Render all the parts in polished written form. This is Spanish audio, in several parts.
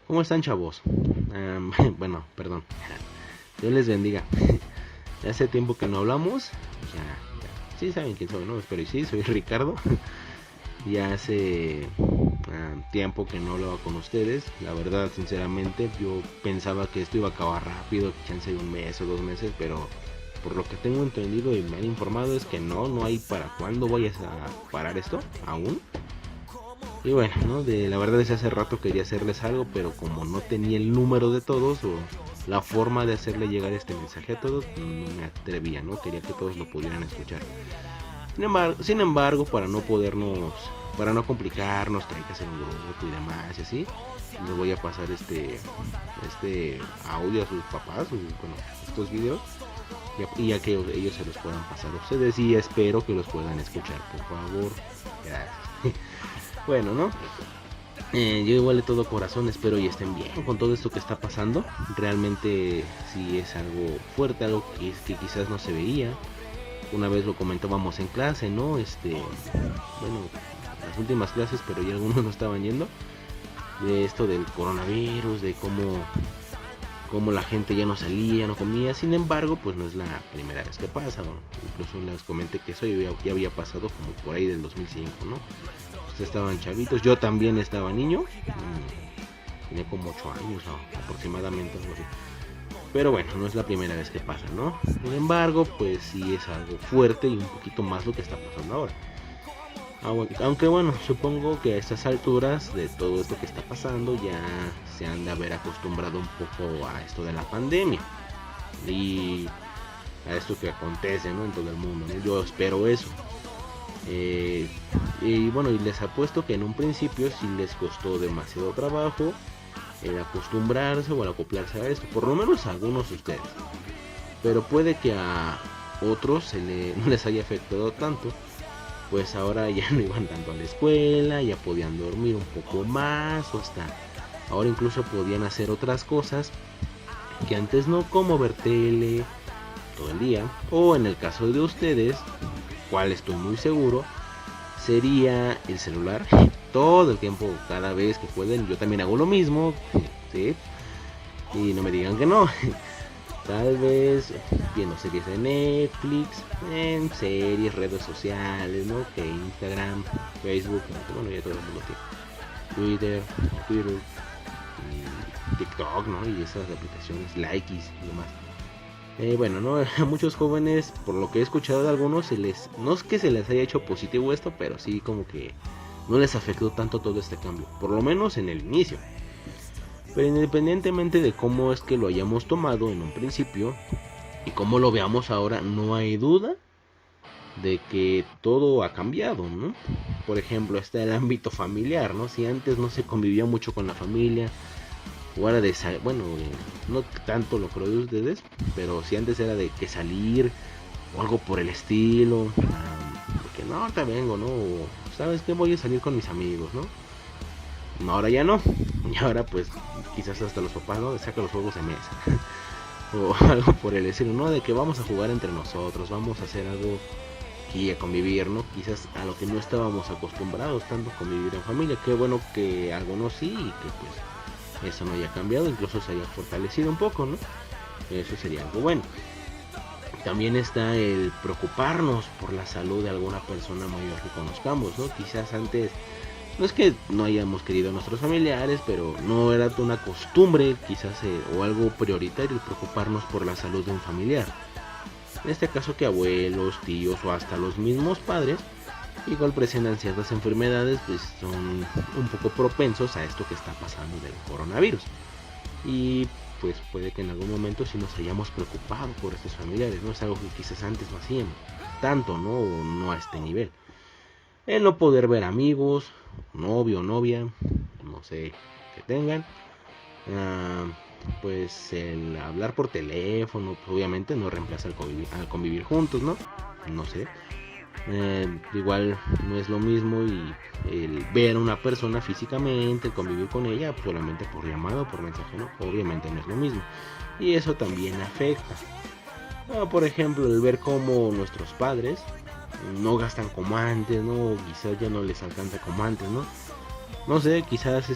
¿Cómo están, chavos? Bueno, perdón. Dios les bendiga. Ya hace tiempo que no hablamos. Ya. Sí saben quién soy, ¿no? Espero y sí, soy Ricardo. Ya hace tiempo que no hablaba con ustedes. La verdad, sinceramente, yo pensaba que esto iba a acabar rápido, chance de un mes o 2 meses, pero por lo que tengo entendido y me han informado es que no hay para cuándo vayas a parar esto, aún. Y bueno, ¿no? La verdad es que hace rato quería hacerles algo, pero como no tenía el número de todos o la forma de hacerle llegar este mensaje a todos, no me atrevía, ¿no? Quería que todos lo pudieran escuchar. Sin embargo, para no complicarnos, que hay que hacer un grupo y demás y así, les voy a pasar este audio a sus papás, bueno, estos videos, y ya que ellos se los puedan pasar a ustedes y espero que los puedan escuchar, por favor. Gracias. Bueno, ¿no? Yo igual de todo corazón espero y estén bien con todo esto que está pasando. Realmente sí es algo fuerte, algo que quizás no se veía. Una vez lo comentábamos en clase, ¿no? Bueno, las últimas clases, pero ya algunos no estaban yendo. De esto del coronavirus, de cómo la gente ya no salía, no comía. Sin embargo, pues no es la primera vez que pasa, ¿no? Incluso les comenté que eso ya había pasado como por ahí del 2005, ¿no? Estaban chavitos, yo también estaba niño, tenía como 8 años, ¿no? Aproximadamente, algo así. Pero bueno, no es la primera vez que pasa, ¿no? Sin embargo, pues sí es algo fuerte y un poquito más lo que está pasando ahora. Aunque bueno, supongo que a estas alturas de todo esto que está pasando ya se han de haber acostumbrado un poco a esto de la pandemia y a esto que acontece, ¿no? En todo el mundo, ¿no? Yo espero eso. Y bueno, y les apuesto que en un principio sí les costó demasiado trabajo el acostumbrarse o el acoplarse a esto, por lo menos a algunos de ustedes. Pero puede que a otros no les haya afectado tanto, pues ahora ya no iban tanto a la escuela, ya podían dormir un poco más o hasta ahora incluso podían hacer otras cosas que antes no, como ver tele todo el día, o en el caso de ustedes, cual estoy muy seguro, sería el celular todo el tiempo, cada vez que pueden. Yo también hago lo mismo, ¿sí? Y no me digan que no. Tal vez viendo series de Netflix, en series, redes sociales, ¿no? Que Instagram, Facebook, bueno, ya todo el mundo tiene. Twitter, y TikTok, ¿no? Y esas aplicaciones, Likes y demás. Bueno, ¿no? A muchos jóvenes, por lo que he escuchado de algunos, no es que se les haya hecho positivo esto, pero sí como que no les afectó tanto todo este cambio, por lo menos en el inicio. Pero independientemente de cómo es que lo hayamos tomado en un principio y cómo lo veamos ahora, no hay duda de que todo ha cambiado, ¿no? Por ejemplo, está el ámbito familiar, ¿no? Si antes no se convivía mucho con la familia, o era bueno, no tanto lo creo de ustedes, pero si antes era de que salir o algo por el estilo, porque no, te vengo, ¿no? O, ¿sabes qué? Voy a salir con mis amigos, ¿no? No, ahora ya no. Y ahora pues quizás hasta los papás, ¿no? Saca los juegos de mesa. O algo por el estilo, ¿no? De que vamos a jugar entre nosotros, vamos a hacer algo y a convivir, ¿no? Quizás a lo que no estábamos acostumbrados tanto convivir en familia. Qué bueno que algunos sí y que pues eso no haya cambiado, incluso se haya fortalecido un poco, ¿no? Eso sería algo bueno. También está el preocuparnos por la salud de alguna persona mayor que conozcamos, ¿no? Quizás antes, no es que no hayamos querido a nuestros familiares, pero no era una costumbre, quizás, o algo prioritario el preocuparnos por la salud de un familiar. En este caso que abuelos, tíos o hasta los mismos padres igual presentan ciertas enfermedades, pues son un poco propensos a esto que está pasando del coronavirus. Y pues puede que en algún momento sí nos hayamos preocupado por estos familiares, ¿no? Es algo que quizás antes no hacíamos, tanto, ¿no? O no a este nivel. El no poder ver amigos, novio o novia, no sé, que tengan. Ah, pues el hablar por teléfono, pues obviamente no reemplaza al convivir juntos, ¿no? No sé. Igual no es lo mismo y el ver a una persona físicamente, el convivir con ella pues, solamente por llamada o por mensaje, ¿no? Obviamente no es lo mismo. Y eso también afecta. Por ejemplo, el ver cómo nuestros padres no gastan como antes, ¿no? Quizás ya no les alcanza como antes, ¿no? No sé, quizás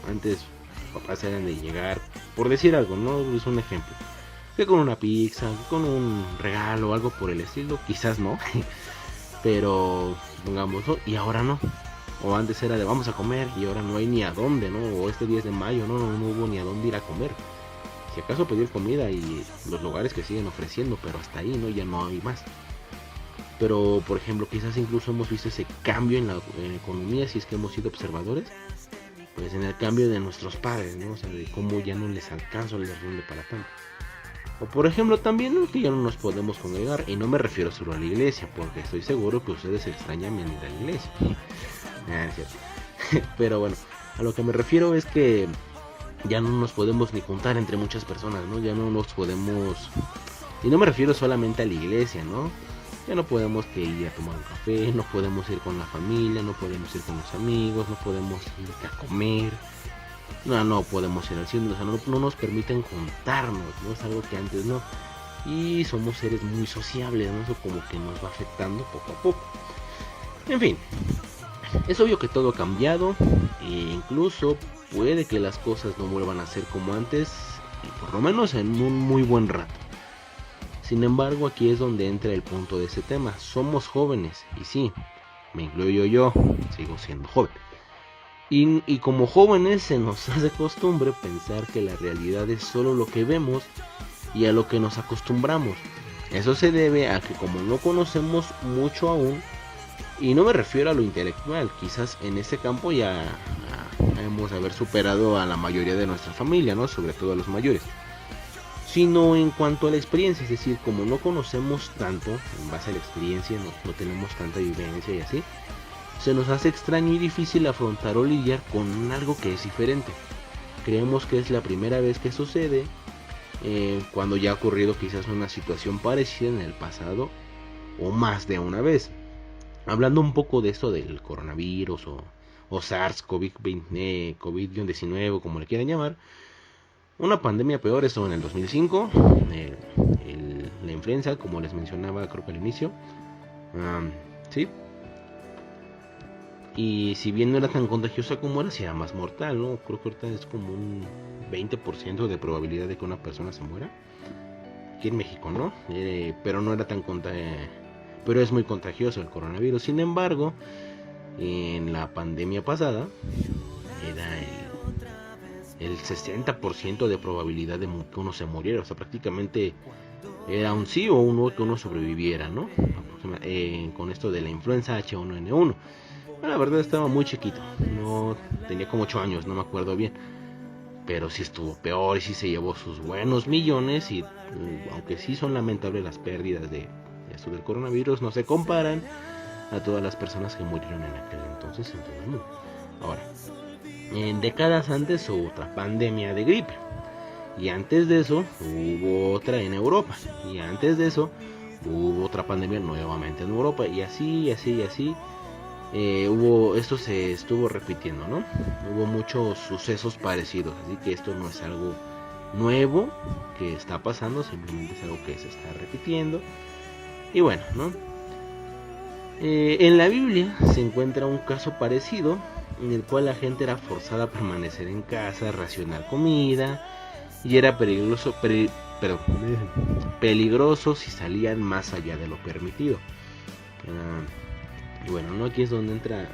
antes Sus papás eran de llegar, por decir algo, ¿no? Es un ejemplo. Que con una pizza, con un regalo, algo por el estilo, quizás no. Pero, pongamos, ¿no? Y ahora no. O antes era de vamos a comer y ahora no hay ni a dónde, ¿no? O este 10 de mayo no hubo ni a dónde ir a comer. Si acaso pedir comida y los lugares que siguen ofreciendo, pero hasta ahí, ¿no? Ya no hay más. Pero, por ejemplo, quizás incluso hemos visto ese cambio en la economía, si es que hemos sido observadores, pues en el cambio de nuestros padres, ¿no? O sea, de cómo ya no les alcanza el rinde para tanto. O por ejemplo también, ¿no? Que ya no nos podemos congregar, y no me refiero solo a la iglesia, porque estoy seguro que ustedes extrañan venir a la iglesia. Es cierto. Pero bueno, a lo que me refiero es que ya no nos podemos ni juntar entre muchas personas, ¿no? Ya no nos podemos... Y no me refiero solamente a la iglesia, ¿no? Ya no podemos que ir a tomar un café, no podemos ir con la familia, no podemos ir con los amigos, no podemos ir a comer, no podemos ir al cine, o sea, no nos permiten juntarnos, ¿no? Es algo que antes no. Y somos seres muy sociables, ¿no? Eso como que nos va afectando poco a poco. En fin, es obvio que todo ha cambiado e incluso puede que las cosas no vuelvan a ser como antes, y por lo menos en un muy buen rato. Sin embargo, aquí es donde entra el punto de ese tema. Somos jóvenes, y sí, me incluyo yo, sigo siendo joven. Y como jóvenes se nos hace costumbre pensar que la realidad es solo lo que vemos y a lo que nos acostumbramos. Eso se debe a que como no conocemos mucho aún, y no me refiero a lo intelectual, quizás en este campo ya hemos haber superado a la mayoría de nuestra familia, ¿no? Sobre todo a los mayores. Sino en cuanto a la experiencia, es decir, como no conocemos tanto, en base a la experiencia, no tenemos tanta vivencia y así, se nos hace extraño y difícil afrontar o lidiar con algo que es diferente. Creemos que es la primera vez que sucede, cuando ya ha ocurrido quizás una situación parecida en el pasado, o más de una vez. Hablando un poco de esto del coronavirus o SARS-CoV-19, COVID-19, como le quieran llamar, una pandemia peor estuvo en el 2005, la influenza, como les mencionaba creo que al inicio, sí. Y si bien no era tan contagiosa como era, sí era más mortal, ¿no? Creo que ahorita es como un 20% de probabilidad de que una persona se muera. Aquí en México, ¿no? Pero no era tan pero es muy contagioso el coronavirus. Sin embargo, en la pandemia pasada era el 60% de probabilidad de que uno se muriera. O sea, prácticamente era un sí o un no que uno sobreviviera, ¿no? Con esto de la influenza H1N1. La verdad estaba muy chiquito, no tenía como 8 años, no me acuerdo bien. Pero sí estuvo peor y sí se llevó sus buenos millones. Y aunque sí son lamentables las pérdidas de esto del coronavirus, no se comparan a todas las personas que murieron en aquel entonces en todo el mundo. Ahora, en décadas antes hubo otra pandemia de gripe, y antes de eso hubo otra en Europa, y antes de eso hubo otra pandemia nuevamente en Europa, y así. Esto se estuvo repitiendo, ¿no? Hubo muchos sucesos parecidos, así que esto no es algo nuevo que está pasando, simplemente es algo que se está repitiendo. Y bueno, ¿no? En la Biblia se encuentra un caso parecido, en el cual la gente era forzada a permanecer en casa, racionar comida, y era peligroso si salían más allá de lo permitido. Y bueno, ¿no? Aquí es donde entra la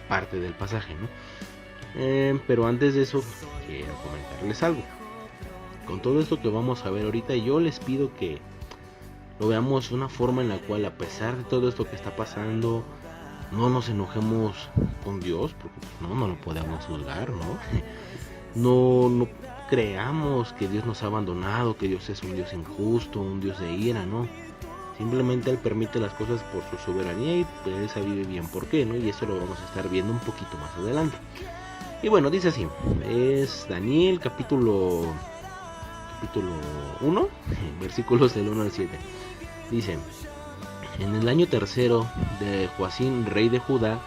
parte del pasaje, ¿no? Pero antes de eso, quiero comentarles algo. Con todo esto que vamos a ver ahorita, yo les pido que lo veamos de una forma en la cual, a pesar de todo esto que está pasando, no nos enojemos con Dios, porque no lo podemos juzgar, ¿no? No creamos que Dios nos ha abandonado, que Dios es un Dios injusto, un Dios de ira, ¿no? Simplemente Él permite las cosas por su soberanía y pues Él sabe bien por qué, ¿no? Y eso lo vamos a estar viendo un poquito más adelante. Y bueno, dice así, es Daniel capítulo 1, versículos del 1 al 7. Dice: en el año tercero de Joacim, rey de Judá,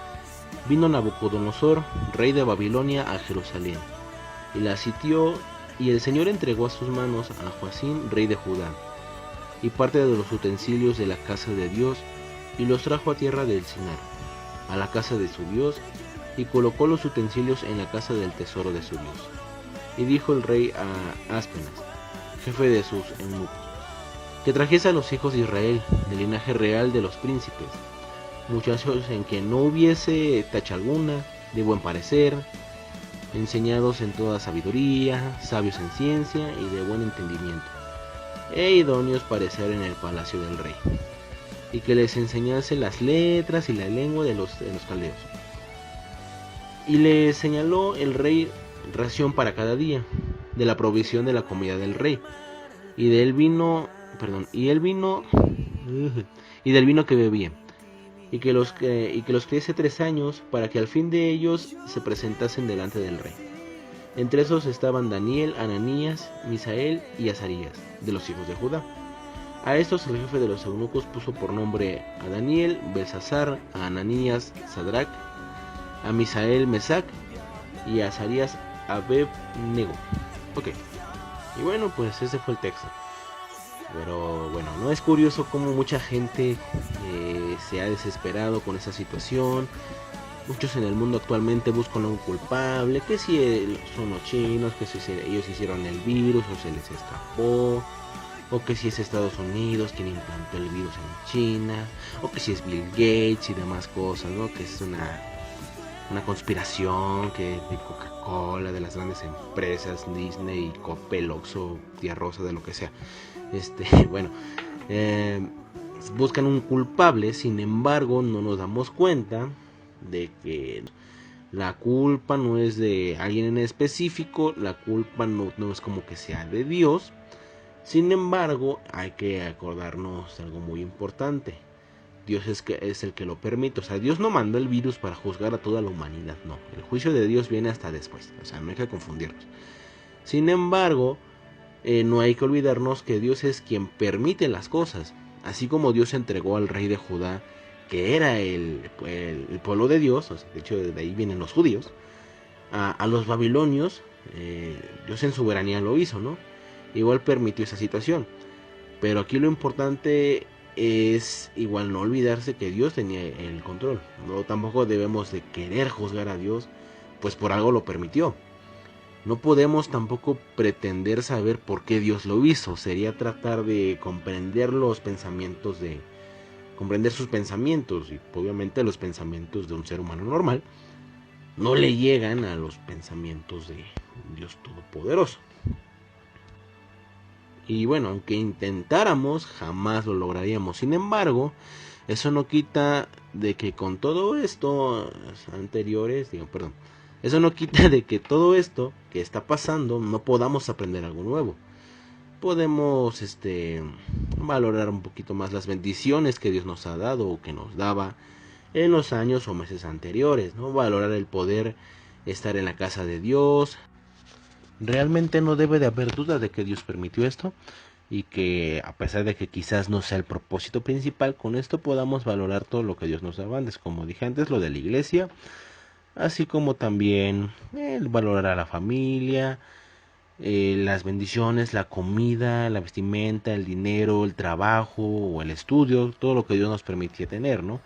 vino Nabucodonosor, rey de Babilonia, a Jerusalén, y la sitió, y el Señor entregó a sus manos a Joacim, rey de Judá, y parte de los utensilios de la casa de Dios, y los trajo a tierra del Sinar, a la casa de su Dios, y colocó los utensilios en la casa del tesoro de su Dios. Y dijo el rey a Aspenas, jefe de sus eunucos, que trajese a los hijos de Israel, del linaje real de los príncipes, muchachos en que no hubiese tacha alguna, de buen parecer, enseñados en toda sabiduría, sabios en ciencia y de buen entendimiento, e idóneos parecer en el palacio del rey, y que les enseñase las letras y la lengua de los caldeos. Y le señaló el rey ración para cada día, de la provisión de la comida del rey, y del vino, y del vino que bebía, y que los criese 3 años, para que al fin de ellos se presentasen delante del rey. Entre esos estaban Daniel, Ananías, Misael y Azarías, de los hijos de Judá. A estos el jefe de los eunucos puso por nombre a Daniel Belsasar, a Ananías Sadrac, a Misael Mesac y a Azarías Abed-nego. Ok, y bueno, pues ese fue el texto. Pero bueno, no es curioso cómo mucha gente se ha desesperado con esa situación. Muchos en el mundo actualmente buscan a un culpable, que si son los chinos, que si ellos hicieron el virus o se les escapó, o que si es Estados Unidos quien implantó el virus en China, o que si es Bill Gates y demás cosas, ¿no? Que es una conspiración que de Coca-Cola, de las grandes empresas, Disney, Coppel, Oxxo, Tía Rosa, de lo que sea. Bueno, buscan un culpable, sin embargo no nos damos cuenta de que la culpa no es de alguien en específico, la culpa no es como que sea de Dios. Sin embargo, hay que acordarnos de algo muy importante. Dios es el que lo permite. O sea, Dios no mandó el virus para juzgar a toda la humanidad, no. El juicio de Dios viene hasta después. O sea, no hay que confundirnos. Sin embargo, no hay que olvidarnos que Dios es quien permite las cosas. Así como Dios entregó al rey de Judá, que era el pueblo de Dios, o sea, de hecho de ahí vienen los judíos, a los babilonios, Dios en soberanía lo hizo, ¿no? Igual permitió esa situación. Pero aquí lo importante es igual no olvidarse que Dios tenía el control. No, tampoco debemos de querer juzgar a Dios, pues por algo lo permitió. No podemos tampoco pretender saber por qué Dios lo hizo. Sería tratar de comprender comprender sus pensamientos. Y obviamente los pensamientos de un ser humano normal no le llegan a los pensamientos de Dios Todopoderoso. Y bueno, aunque intentáramos, jamás lo lograríamos. Sin embargo, eso no quita de que con todo esto eso no quita de que todo esto que está pasando no podamos aprender algo nuevo. Podemos valorar un poquito más las bendiciones que Dios nos ha dado o que nos daba en los años o meses anteriores, ¿no? Valorar el poder estar en la casa de Dios. Realmente no debe de haber duda de que Dios permitió esto y que a pesar de que quizás no sea el propósito principal, con esto podamos valorar todo lo que Dios nos daba antes, como dije antes, lo de la iglesia, así como también el valorar a la familia, las bendiciones, la comida, la vestimenta, el dinero, el trabajo o el estudio, todo lo que Dios nos permitía tener, ¿no?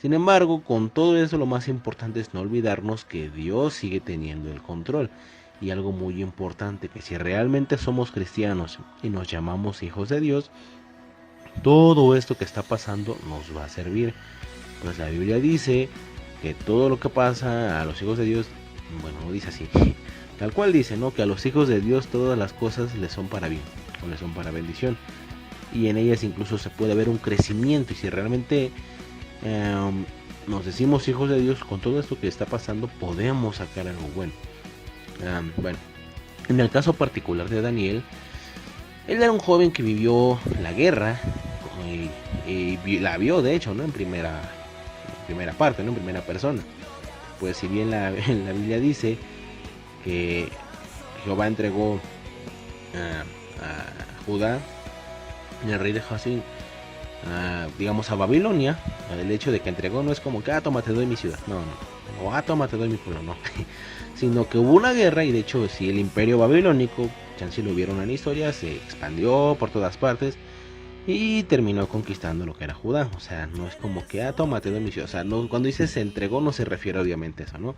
Sin embargo, con todo eso lo más importante es no olvidarnos que Dios sigue teniendo el control. Y algo muy importante, que si realmente somos cristianos y nos llamamos hijos de Dios, todo esto que está pasando nos va a servir. Pues la Biblia dice que todo lo que pasa a los hijos de Dios, bueno, dice así, tal cual dice, ¿no? Que a los hijos de Dios todas las cosas les son para bien, o les son para bendición. Y en ellas incluso se puede ver un crecimiento. Y si realmente nos decimos hijos de Dios, con todo esto que está pasando podemos sacar algo bueno. Bueno, en el caso particular de Daniel, él era un joven que vivió la guerra y la vio de hecho, ¿no? En primera parte, ¿no? En primera persona. Pues si bien la Biblia dice que Jehová entregó a Judá, el rey de Jacín, digamos a Babilonia, el hecho de que entregó no es como que toma, te doy mi ciudad, no, o toma, te doy mi pueblo, no. Sino que hubo una guerra y de hecho si el imperio babilónico, si lo vieron en la historia, se expandió por todas partes y terminó conquistando lo que era Judá. O sea, no es como que toma, te doy mi ciudad. O sea, no, cuando dice se entregó no se refiere obviamente a eso, ¿no?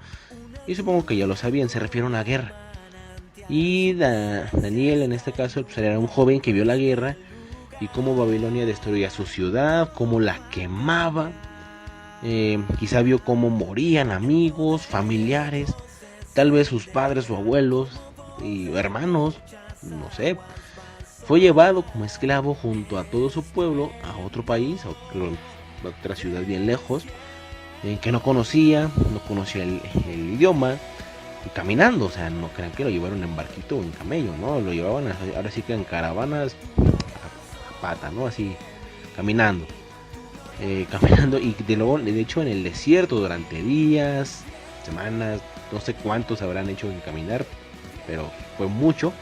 Y supongo que ya lo sabían, se refiere a una guerra. Y Daniel en este caso pues, era un joven que vio la guerra y cómo Babilonia destruía su ciudad, cómo la quemaba. Quizá vio cómo morían amigos, familiares, tal vez sus padres o abuelos y hermanos, no sé. Fue llevado como esclavo junto a todo su pueblo a otro país, a otra ciudad bien lejos, que no conocía el idioma, y caminando, o sea, no crean que lo llevaron en barquito o en camello, ¿no? Lo llevaban ahora sí que en caravanas a pata, ¿no? Así, caminando. Caminando y de hecho en el desierto durante días, semanas, no sé cuántos habrán hecho en caminar, pero fue mucho.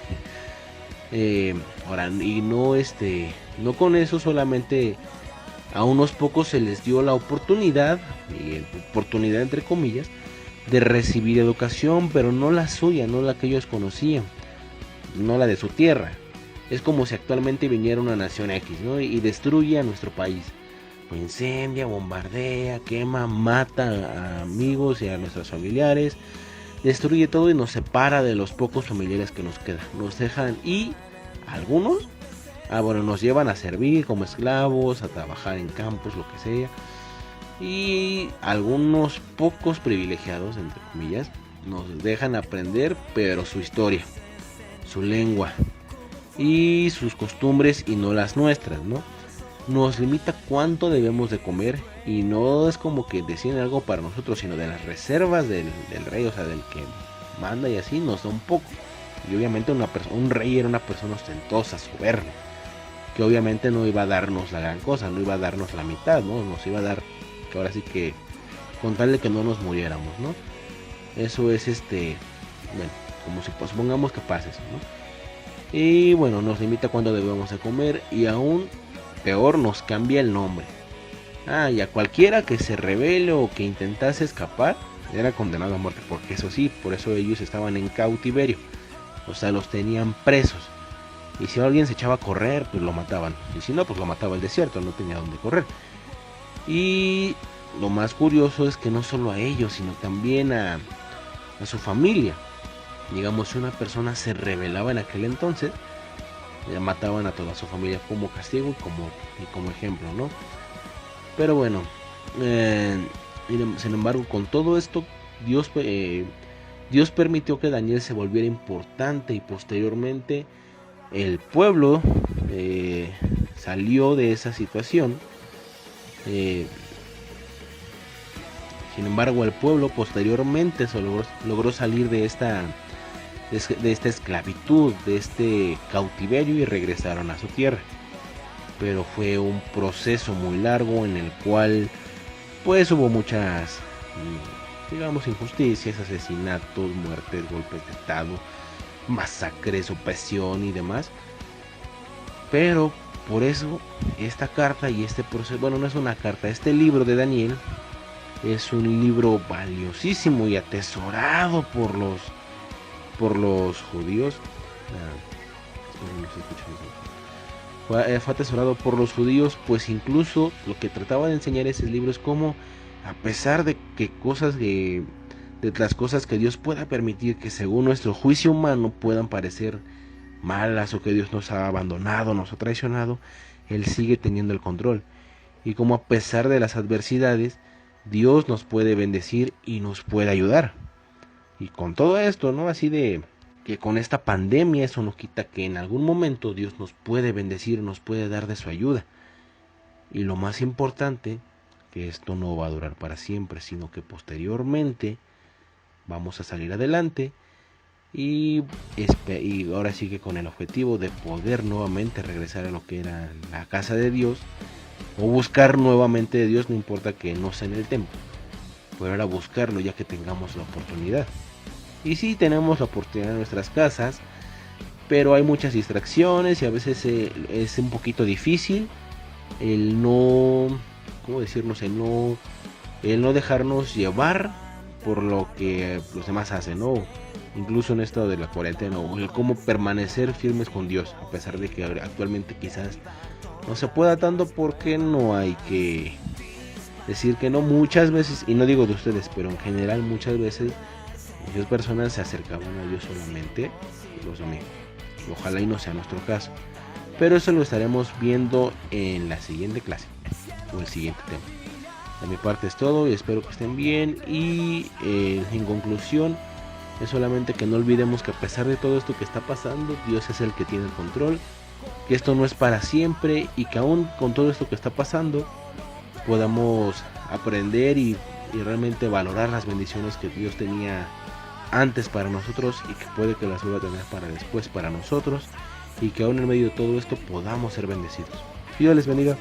Ahora, y no con eso solamente a unos pocos se les dio la oportunidad, y oportunidad entre comillas, de recibir educación, pero no la suya, no la que ellos conocían, no la de su tierra. Es como si actualmente viniera una nación X, ¿no? Y destruye a nuestro país. Lo incendia, bombardea, quema, mata a amigos y a nuestros familiares. Destruye todo y nos separa de los pocos familiares que nos quedan. Nos dejan y algunos, nos llevan a servir como esclavos, a trabajar en campos, lo que sea. Y algunos pocos privilegiados, entre comillas, nos dejan aprender, pero su historia, su lengua y sus costumbres y no las nuestras, ¿no? Nos limita cuánto debemos de comer y no es como que deciden algo para nosotros, sino de las reservas del rey, o sea, del que manda y así, nos da un poco. Y obviamente un rey era una persona ostentosa, soberbia, que obviamente no iba a darnos la gran cosa, no iba a darnos la mitad, ¿no? Nos iba a dar, que ahora sí que, con tal de que no nos muriéramos, ¿no? Eso es bueno, como si supongamos que pase eso, ¿no? Y bueno, nos limita cuándo debemos de comer y aún peor nos cambia el nombre. Y a cualquiera que se rebele o que intentase escapar era condenado a muerte, porque eso sí, por eso ellos estaban en cautiverio, o sea, los tenían presos. Y si alguien se echaba a correr, pues lo mataban, y si no, pues lo mataba el desierto, no tenía dónde correr. Y lo más curioso es que no solo a ellos, sino también a su familia. Digamos, si una persona se rebelaba en aquel entonces, mataban a toda su familia como castigo y como ejemplo, ¿no? Pero bueno, sin embargo, con todo esto, Dios permitió que Daniel se volviera importante y posteriormente el pueblo salió de esa situación. Sin embargo, el pueblo posteriormente logró salir de esta esclavitud, de este cautiverio y regresaron a su tierra. Pero fue un proceso muy largo en el cual pues hubo muchas, digamos, injusticias, asesinatos, muertes, golpes de estado, masacres, opresión y demás. Pero por eso esta carta y este proceso, bueno, no es una carta, este libro de Daniel es un libro valiosísimo y atesorado por los judíos. Fue atesorado por los judíos, pues incluso lo que trataba de enseñar ese libro es cómo, a pesar de que de las cosas que Dios pueda permitir que según nuestro juicio humano puedan parecer malas, o que Dios nos ha abandonado, nos ha traicionado, Él sigue teniendo el control. Y como a pesar de las adversidades, Dios nos puede bendecir y nos puede ayudar. Y con todo esto, ¿no? Así de que con esta pandemia, eso no quita que en algún momento Dios nos puede bendecir, nos puede dar de su ayuda. Y lo más importante, que esto no va a durar para siempre, sino que posteriormente vamos a salir adelante y ahora sigue con el objetivo de poder nuevamente regresar a lo que era la casa de Dios, o buscar nuevamente de Dios, no importa que no sea en el templo, pero ahora buscarlo ya que tengamos la oportunidad. Y sí, tenemos la oportunidad en nuestras casas, pero hay muchas distracciones y a veces es un poquito difícil el no, ¿cómo decirnos? El no dejarnos llevar por lo que los demás hacen, ¿no? Incluso en esto de la cuarentena, o el cómo permanecer firmes con Dios, a pesar de que actualmente quizás no se pueda tanto, porque no hay que decir que no muchas veces, y no digo de ustedes, pero en general muchas veces Muchas personas se acercaban a Dios solamente los domingos. Ojalá y no sea nuestro caso. Pero eso lo estaremos viendo en la siguiente clase o el siguiente tema. De mi parte es todo y espero que estén bien. Y en conclusión, es solamente que no olvidemos que a pesar de todo esto que está pasando, Dios es el que tiene el control. Que esto no es para siempre y que aún con todo esto que está pasando podamos aprender y realmente valorar las bendiciones que Dios tenía antes para nosotros y que puede que las vuelva a tener para después para nosotros, y que aún en medio de todo esto podamos ser bendecidos. Dios les bendiga.